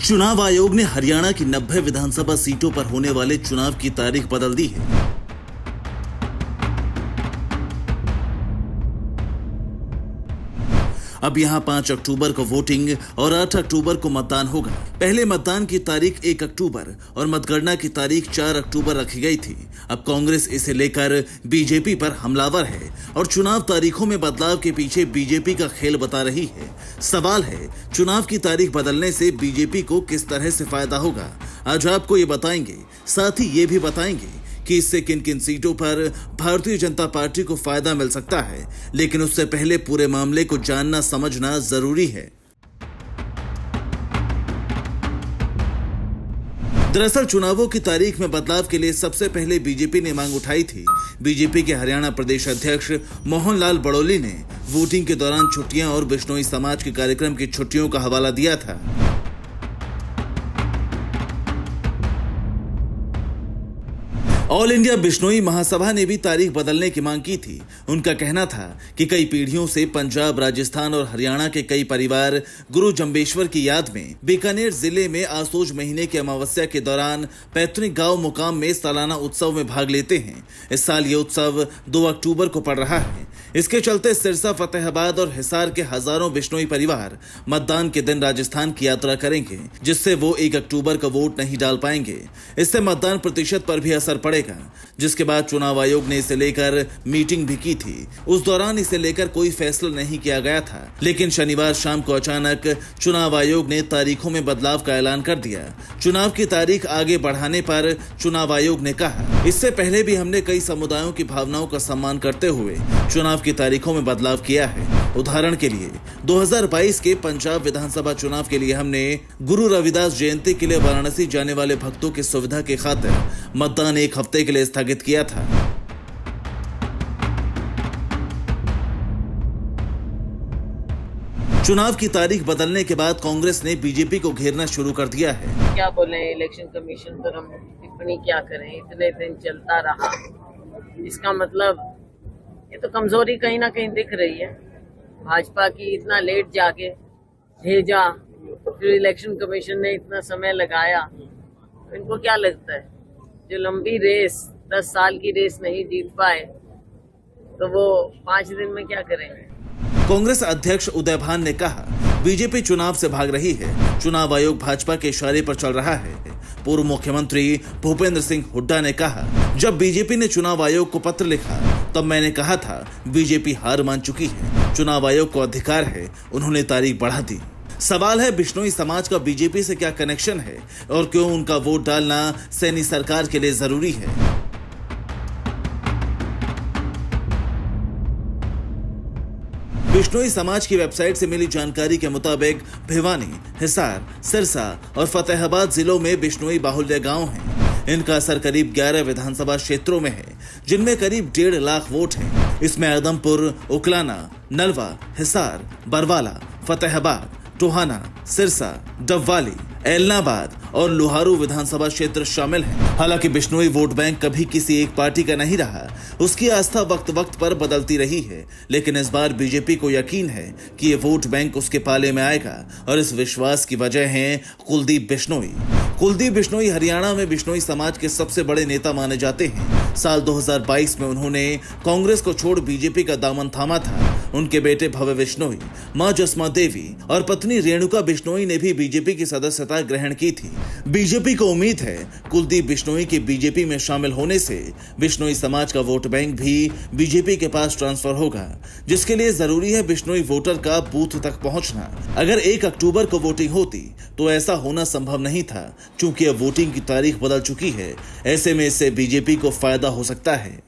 चुनाव आयोग ने हरियाणा की 90 विधानसभा सीटों पर होने वाले चुनाव की तारीख बदल दी है। अब यहां 5 अक्टूबर को वोटिंग और 8 अक्टूबर को मतदान होगा। पहले मतदान की तारीख 1 अक्टूबर और मतगणना की तारीख 4 अक्टूबर रखी गई थी। अब कांग्रेस इसे लेकर बीजेपी पर हमलावर है और चुनाव तारीखों में बदलाव के पीछे बीजेपी का खेल बता रही है। सवाल है, चुनाव की तारीख बदलने से बीजेपी को किस तरह से फायदा होगा? आज आपको ये बताएंगे। साथ ही ये भी बताएंगे कि इससे किन किन सीटों पर भारतीय जनता पार्टी को फायदा मिल सकता है। लेकिन उससे पहले पूरे मामले को जानना समझना जरूरी है। दरअसल चुनावों की तारीख में बदलाव के लिए सबसे पहले बीजेपी ने मांग उठाई थी। बीजेपी के हरियाणा प्रदेश अध्यक्ष मोहन लाल बड़ोली ने वोटिंग के दौरान छुट्टियां और बिश्नोई समाज के कार्यक्रम की छुट्टियों का हवाला दिया था। ऑल इंडिया बिश्नोई महासभा ने भी तारीख बदलने की मांग की थी। उनका कहना था कि कई पीढ़ियों से पंजाब, राजस्थान और हरियाणा के कई परिवार गुरु जम्बेश्वर की याद में बीकानेर जिले में आसोज महीने की अमावस्या के दौरान पैतृक गांव मुकाम में सालाना उत्सव में भाग लेते हैं। इस साल ये उत्सव 2 अक्टूबर को पड़ रहा है। इसके चलते सिरसा, फतेहाबाद और हिसार के हजारों बिश्नोई परिवार मतदान के दिन राजस्थान की यात्रा करेंगे, जिससे वो 1 अक्टूबर का वोट नहीं डाल पाएंगे। इससे मतदान प्रतिशत पर भी असर पड़ेगा, जिसके बाद चुनाव आयोग ने इसे लेकर मीटिंग भी की थी। उस दौरान इसे लेकर कोई फैसला नहीं किया गया था, लेकिन शनिवार शाम को अचानक चुनाव आयोग ने तारीखों में बदलाव का ऐलान कर दिया। चुनाव की तारीख आगे बढ़ाने पर चुनाव आयोग ने कहा, इससे पहले भी हमने कई समुदायों की भावनाओं का सम्मान करते हुए चुनाव की तारीखों में बदलाव किया है। उदाहरण के लिए 2022 के पंजाब विधानसभा चुनाव के लिए हमने गुरु रविदास जयंती के लिए वाराणसी जाने वाले भक्तों की सुविधा के खातिर मतदान 1 हफ्ते के लिए स्थगित किया था। चुनाव की तारीख बदलने के बाद कांग्रेस ने बीजेपी को घेरना शुरू कर दिया है। क्या बोले, इलेक्शन कमीशन पर हम टिप्पणी क्या करें, इतने दिन चलता रहा। इसका मतलब ये तो कमजोरी कहीं ना कहीं दिख रही है भाजपा की। इतना लेट जाके भेजा, फिर इलेक्शन कमीशन ने इतना समय लगाया, तो इनको क्या लगता है जो लंबी रेस 10 साल की रेस नहीं जीत पाए तो वो 5 दिन में क्या करेंगे? कांग्रेस अध्यक्ष उदय भान ने कहा, बीजेपी चुनाव से भाग रही है। चुनाव आयोग भाजपा के इशारे पर चल रहा है। पूर्व मुख्यमंत्री भूपेंद्र सिंह हुड्डा ने कहा, जब बीजेपी ने चुनाव आयोग को पत्र लिखा तब मैंने कहा था बीजेपी हार मान चुकी है, चुनाव आयोग को अधिकार है, उन्होंने तारीख बढ़ा दी। सवाल है, बिश्नोई समाज का बीजेपी से क्या कनेक्शन है और क्यों उनका वोट डालना सैनी सरकार के लिए जरूरी है? बिश्नोई समाज की वेबसाइट से मिली जानकारी के मुताबिक भिवानी, हिसार, सिरसा और फतेहाबाद जिलों में बिश्नोई बाहुल्य गांव हैं। इनका असर करीब 11 विधानसभा क्षेत्रों में है, जिनमें करीब 1.5 लाख वोट हैं। इसमें आदमपुर, उकलाना, नलवा, हिसार, बरवाला, फतेहाबाद, टोहाना, सिरसा, डबवाली, एलनाबाद और लोहारू विधानसभा क्षेत्र शामिल हैं। हालांकि बिश्नोई वोट बैंक कभी किसी एक पार्टी का नहीं रहा, उसकी आस्था वक्त वक्त पर बदलती रही है। लेकिन इस बार बीजेपी को यकीन है कि ये वोट बैंक उसके पाले में आएगा और इस विश्वास की वजह है कुलदीप बिश्नोई। कुलदीप बिश्नोई हरियाणा में बिश्नोई समाज के सबसे बड़े नेता माने जाते हैं। साल 2022 में उन्होंने कांग्रेस को छोड़ बीजेपी का दामन थामा था। उनके बेटे भव्य बिश्नोई, मां जसमा देवी और पत्नी रेणुका बिश्नोई ने भी बीजेपी की सदस्यता ग्रहण की थी। बीजेपी को उम्मीद है कुलदीप बिश्नोई के बीजेपी में शामिल होने से बिश्नोई समाज का वोट बैंक भी बीजेपी के पास ट्रांसफर होगा, जिसके लिए जरूरी है बिश्नोई वोटर का बूथ तक पहुंचना। अगर 1 अक्टूबर को वोटिंग होती तो ऐसा होना संभव नहीं था, क्योंकि अब वोटिंग की तारीख बदल चुकी है। ऐसे में इससे बीजेपी को फायदा हो सकता है।